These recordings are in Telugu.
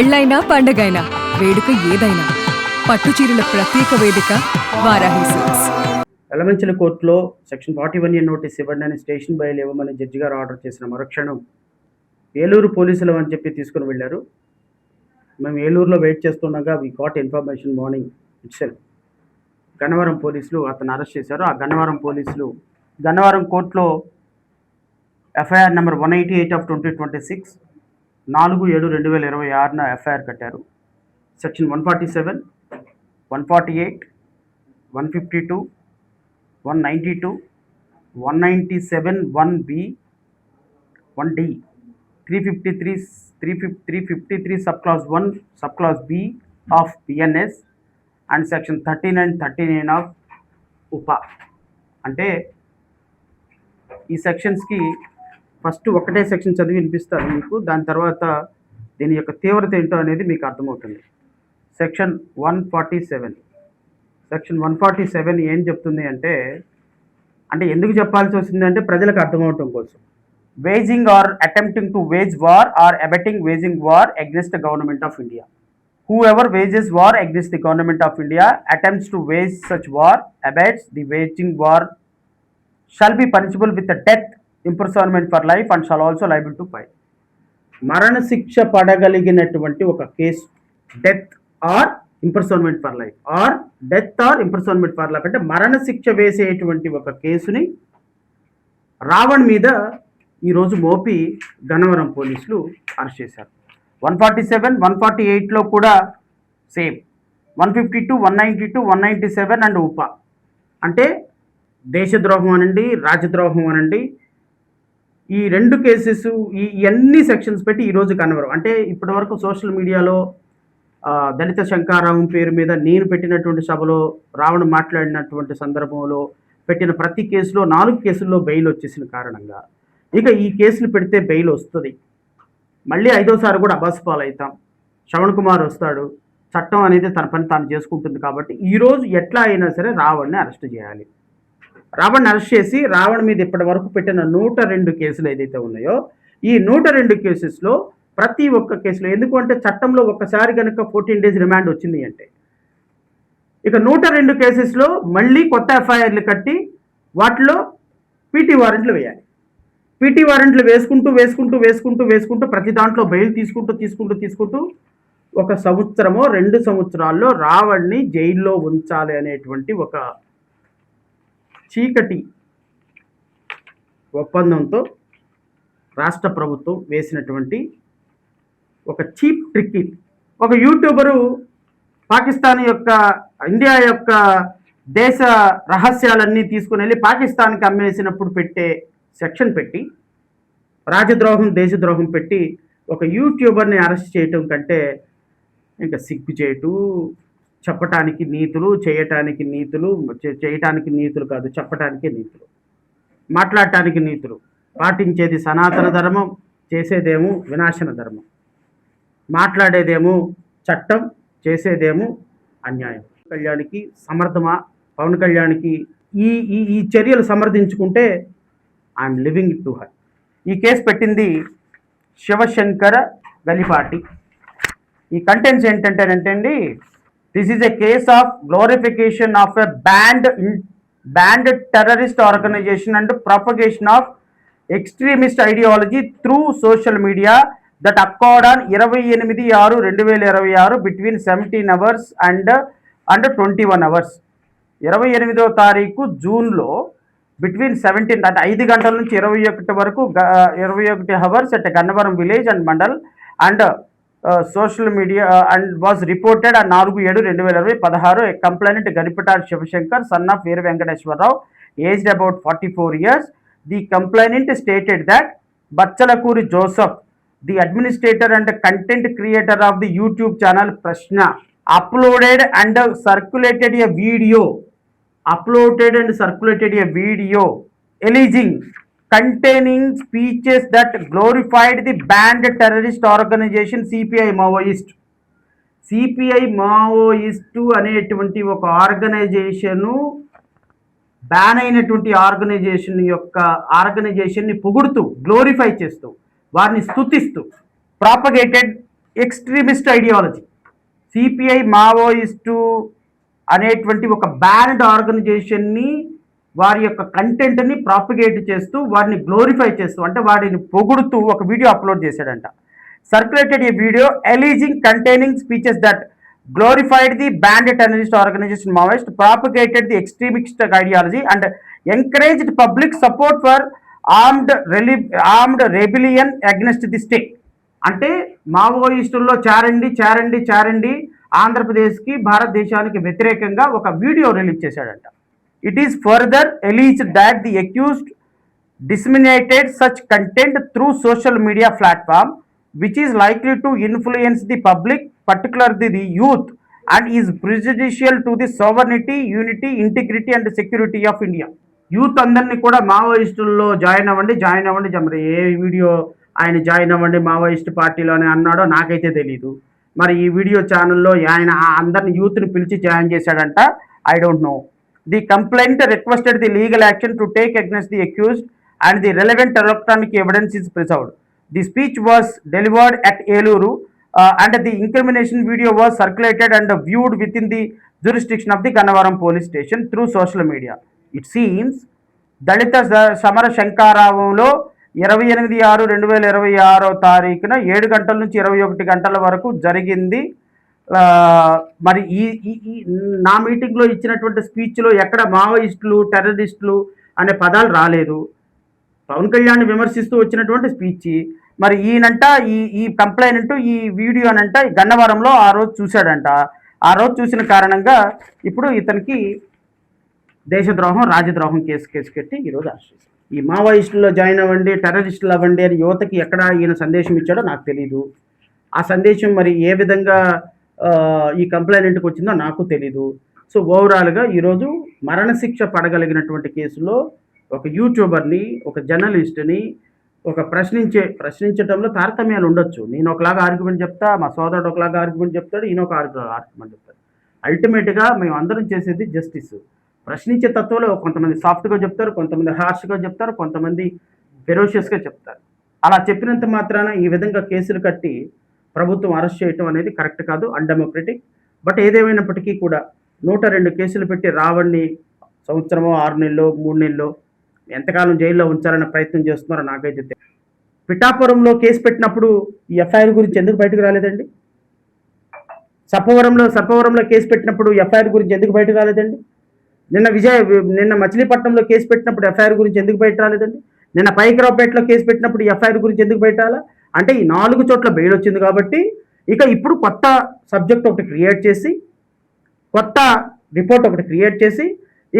పెళ్ళైనా పండగైనా వేడుక ఏదైనా పట్టుచీరల ప్రత్యేక వేదిక వారాహి సిల్క్స్. ఎలమంచిల కోర్టులో సెక్షన్ 41A నోటీస్ ఇవ్వండి అని స్టేషన్ బయలు ఇవ్వమని జడ్జి గారు ఆర్డర్ చేసిన మరుక్షణం ఏలూరు పోలీసులు అని చెప్పి తీసుకుని వెళ్ళారు. మేము ఏలూరులో వెయిట్ చేస్తుండగా we got information morning itself. Gannavaram పోలీసులు అతను అరెస్ట్ చేశారు. ఆ గన్నవరం పోలీసులు గన్నవరం కోర్టులో ఎఫ్ఐఆర్ నెంబర్ 188/2026 4/7/2026 ఎఫ్ఐఆర్ కట్టారు. Section 147, 148, 152, 192, 197, 1B, 1D, 353 subclause 1, subclause B of BNS and section 13 and 39 of UPA. అంటే ఈ సెక్షన్స్కి ఫస్ట్ ఒకటే సెక్షన్ చదివి వినిపిస్తాను మీకు, దాని తర్వాత దీని యొక్క తీవ్రత ఏంటో అనేది మీకు అర్థమవుతుంది. సెక్షన్ 147 ఏం చెప్తుంది అంటే ఎందుకు చెప్పాల్సి వస్తుంది అంటే ప్రజలకు అర్థమవటం కోసం. Waging or attempting to wage war or abetting waging war against the government of India. Whoever wages war against the government of India, attempts to wage such war, abates the waging war, shall be punishable with the death, imprisonment for life and shall also liable to fine. మరణ శిక్ష పడగలిగినటువంటి ఒక కేసు death or imprisonment for life or death or imprisonment for life అంటే మరణ శిక్ష వేసేటువంటి ఒక కేసుని రావణ్ మీద ఈరోజు మోపి గన్నవరం పోలీసులు అరెస్ట్ చేశారు. 147, 148లో కూడా సేమ్, 152, 192, 197 అండ్ ఉపా అంటే దేశద్రోహం అనండి, రాజద్రోహం అనండి, ఈ రెండు కేసెస్ ఈ అన్ని సెక్షన్స్ పెట్టి ఈరోజు గన్నవరం అంటే ఇప్పటి వరకు సోషల్ మీడియాలో దళిత శంకారావం పేరు మీద నేను పెట్టినటువంటి సభలో రావణ మాట్లాడినటువంటి సందర్భంలో పెట్టిన ప్రతి కేసులో 4 కేసుల్లో బెయిల్ వచ్చేసిన కారణంగా ఇక ఈ కేసులు పెడితే బెయిల్ వస్తుంది. మళ్ళీ 5వసారి కూడా అబాస్పాలు అవుతాం. శ్రవణ్ కుమార్ వస్తాడు, చట్టం అనేది తన పని తాను చేసుకుంటుంది. కాబట్టి ఈరోజు ఎట్లా అయినా సరే రావణ్ని అరెస్ట్ చేయాలి. రావణ్ని అరెస్ట్ చేసి రావణ్ మీద ఇప్పటి వరకు పెట్టిన 102 కేసులు ఏదైతే ఉన్నాయో ఈ 102 కేసెస్లో ప్రతి ఒక్క కేసులో, ఎందుకంటే చట్టంలో ఒక్కసారి కనుక 14 days రిమాండ్ వచ్చింది అంటే ఇక 102 కేసెస్లో మళ్ళీ కొత్త ఎఫ్ఐఆర్లు కట్టి వాటిలో పీటీ వారెంట్లు వేయాలి. పీటీ వారెంట్లు వేసుకుంటూ ప్రతి దాంట్లో బెయిల్ తీసుకుంటూ 1 సంవత్సరమో 2 సంవత్సరాల్లో రావణ్ని జైల్లో ఉంచాలి అనేటువంటి ఒక చీకటి ఒప్పందంతో రాష్ట్ర ప్రభుత్వం వేసినటువంటి ఒక చీప్ ట్రిక్. ఒక యూట్యూబరు పాకిస్తాన్ యొక్క ఇండియా యొక్క దేశ రహస్యాలన్నీ తీసుకుని వెళ్ళి పాకిస్తాన్కి అమ్మేసినప్పుడు పెట్టే సెక్షన్ పెట్టి రాజద్రోహం దేశద్రోహం పెట్టి ఒక యూట్యూబర్ని అరెస్ట్ చేయటం కంటే ఇంకా సిగ్గు చేయటు, చెప్పటానికి నీతులు, చేయటానికి నీతులు కాదు, చెప్పటానికి నీతులు, మాట్లాడటానికి నీతులు. పాటించేది సనాతన ధర్మం, చేసేదేమో వినాశన ధర్మం, మాట్లాడేదేమో చట్టం, చేసేదేమో అన్యాయం. కళ్యాణ్కి సమర్థమా? పవన్ కళ్యాణ్కి ఈ చర్యలు సమర్థించుకుంటే I'm living it to her. ఈ కేసు పెట్టింది శివశంకర గలిపాటి. ఈ కంటెంట్స్ ఏంటంటేనంటే this is a case of glorification of a band terrorist organisation and propagation of extremist ideology through social media that accord on 28/6/2026 between 17 hours and 21 hours. 28వ తారీఖు జూన్లో బిట్వీన్ 17 అంటే 5 గంటల నుంచి 21 వరకు 21 hours at Gannavaram village and mandal and social media and was reported on 4/7/2026 a complainant Garipatar Shivashankar son of Veera Venkateswararao aged about 44 years. The complainant stated that Bachchalakuri Joseph, the administrator and content creator of the YouTube channel Prashna, uploaded and circulated a video alleging containing speeches that glorified the banned terrorist organization CPI Maoist అనేటువంటి ఒక ఆర్గనైజేషను బ్యాన్ అయినటువంటి ఆర్గనైజేషన్ని పొగుడుతూ, గ్లోరిఫై చేస్తూ, వారిని స్తుతిస్తూ, propagated extremist ideology. CPI Maoist అనేటువంటి ఒక బ్యాన్డ్ ఆర్గనైజేషన్ని వారి యొక్క కంటెంట్ని ప్రాపగేట్ చేస్తూ వారిని గ్లోరిఫై చేస్తూ అంటే వారిని పొగుడుతూ ఒక వీడియో అప్లోడ్ చేశాడంట. Circulated A video ఎలీజింగ్ containing speeches that glorified the banned terrorist organization Maoist, propagated the extremist ideology and encouraged public support for armed rebellion against the state. అంటే మావోయిస్టుల్లో చారండి ఆంధ్రప్రదేశ్కి భారతదేశానికి వ్యతిరేకంగా ఒక వీడియో రిలీజ్ చేశాడంట. It is further alleged that the accused disseminated such content through social media platform which is likely to influence the public, particularly the youth, and is prejudicial to the sovereignty, unity, integrity and security of India. Youth అందరినీ కూడా మావోయిస్టుల్లో జాయిన్ అవ్వండి మరి ఏ వీడియో ఆయన జాయిన్ అవ్వండి మావోయిస్ట్ పార్టీలో అని అన్నాడో నాకైతే తెలీదు. మరి ఈ వీడియో ఛానల్లో ఆయన అందరిని యూత్ని పిలిచి జాయిన్ చేశాడంట. I don't know. The complaint requested the legal action to take against the accused and the relevant electronic evidence is preserved. The speech was delivered at Eluru and the incrimination video was circulated and viewed within the jurisdiction of the Gannavaram police station through social media. It seems దళిత సమర శంకారావంలో 28/6/2026 7 గంటల నుంచి 21 గంటల వరకు జరిగింది. మరి ఈ నా మీటింగ్లో ఇచ్చినటువంటి స్పీచ్లో ఎక్కడ మావోయిస్టులు టెర్రరిస్టులు అనే పదాలు రాలేదు. పవన్ కళ్యాణ్ విమర్శిస్తూ వచ్చినటువంటి స్పీచ్. మరి ఈయనంట ఈ కంప్లైంట్ ఈ వీడియోనంట గన్నవరంలో ఆ రోజు చూశాడంట. ఆ రోజు చూసిన కారణంగా ఇప్పుడు ఇతనికి దేశద్రోహం రాజద్రోహం కేసు కట్టి ఈరోజు అరెస్ట్ చేశారు. ఈ మావోయిస్టుల్లో జాయిన్ అవ్వండి టెర్రరిస్టులు అవ్వండి అని యువతకి ఎక్కడ ఈయన సందేశం ఇచ్చాడో నాకు తెలీదు. ఆ సందేశం మరి ఏ విధంగా ఈ కంప్లైంట్కి వచ్చిందో నాకు తెలీదు. సో ఓవరాల్గా ఈరోజు మరణశిక్ష పడగలిగినటువంటి కేసులో ఒక యూట్యూబర్ని ఒక జర్నలిస్ట్ని ఒక ప్రశ్నించడంలో తారతమ్యాలు ఉండొచ్చు. నేను ఒకలాగా ఆర్గ్యుమెంట్ చెప్తా, మా సోదరుడు ఒకలాగా ఆర్గ్యుమెంట్ చెప్తాడు, ఈయన ఒక ఆర్గ్యుమెంట్ చెప్తాడు. అల్టిమేట్గా మేము అందరం చేసేది జస్టిస్. ప్రశ్నించే తత్వంలో కొంతమంది సాఫ్ట్గా చెప్తారు, కొంతమంది హార్ష్గా చెప్తారు, కొంతమంది ఫెరోషియస్గా చెప్తారు. అలా చెప్పినంత మాత్రాన ఈ విధంగా కేసులు కట్టి ప్రభుత్వం అరెస్ట్ చేయటం అనేది కరెక్ట్ కాదు, అన్డెమోక్రటిక్. బట్ ఏదేమైనప్పటికీ కూడా 102 కేసులు పెట్టి రావణ్ణి సంవత్సరమో 6 నెలలో 3 నెలలో ఎంతకాలం జైల్లో ఉంచాలనే ప్రయత్నం చేస్తున్నారో నాకైతే తెలియదు. పిఠాపురంలో కేసు పెట్టినప్పుడు ఈ ఎఫ్ఐఆర్ గురించి ఎందుకు బయటకు రాలేదండి? సర్పవరంలో కేసు పెట్టినప్పుడు ఎఫ్ఐఆర్ గురించి ఎందుకు బయటకు రాలేదండి? నిన్న మచిలీపట్నంలో కేసు పెట్టినప్పుడు ఎఫ్ఐఆర్ గురించి ఎందుకు బయట రాలేదండి? నిన్న పైకరావుపేటలో కేసు పెట్టినప్పుడు ఎఫ్ఐఆర్ గురించి ఎందుకు బయట రాలా? అంటే ఈ 4 చోట్ల బెయిల్ వచ్చింది కాబట్టి ఇక ఇప్పుడు కొత్త సబ్జెక్ట్ ఒకటి క్రియేట్ చేసి కొత్త రిపోర్ట్ ఒకటి క్రియేట్ చేసి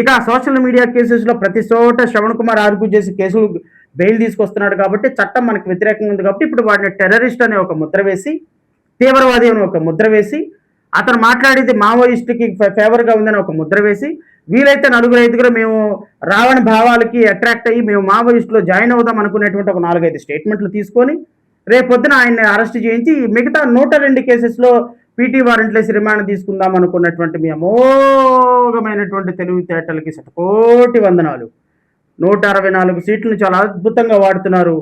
ఇక సోషల్ మీడియా కేసెస్లో ప్రతి చోట శ్రవణ్ కుమార్ ఆర్గ్యూ చేసి కేసులు బెయిల్ తీసుకొస్తున్నాడు కాబట్టి చట్టం మనకు వ్యతిరేకంగా ఉంది కాబట్టి ఇప్పుడు వాడిని టెర్రరిస్ట్ అనే ఒక ముద్ర వేసి తీవ్రవాది అని ఒక ముద్ర వేసి అతను మాట్లాడేది మావోయిస్టుకి ఫేవర్గా ఉందని ఒక ముద్ర వేసి వీలైతే 4-5 మేము రావణ భావాలకి అట్రాక్ట్ అయ్యి మేము మావోయిస్టులో జాయిన్ అవుదాం అనుకునేటువంటి ఒక 4-5 స్టేట్మెంట్లు తీసుకొని రేపొద్దున ఆయన్ని అరెస్ట్ చేయించి మిగతా 102 కేసెస్లో పీటీ వారెంట్లేసి రిమాండ్ తీసుకుందాం అనుకున్నటువంటి మీ అమోఘమైనటువంటి తెలివితేటలకి శతకోటి వందనాలు. 164 సీట్లను చాలా అద్భుతంగా వాడుతున్నారు.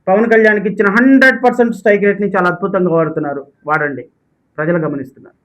పవన్ కళ్యాణ్కి ఇచ్చిన 100% స్ట్రైక్ రేట్ని చాలా అద్భుతంగా వాడుతున్నారు. వాడండి, ప్రజలు గమనిస్తున్నారు.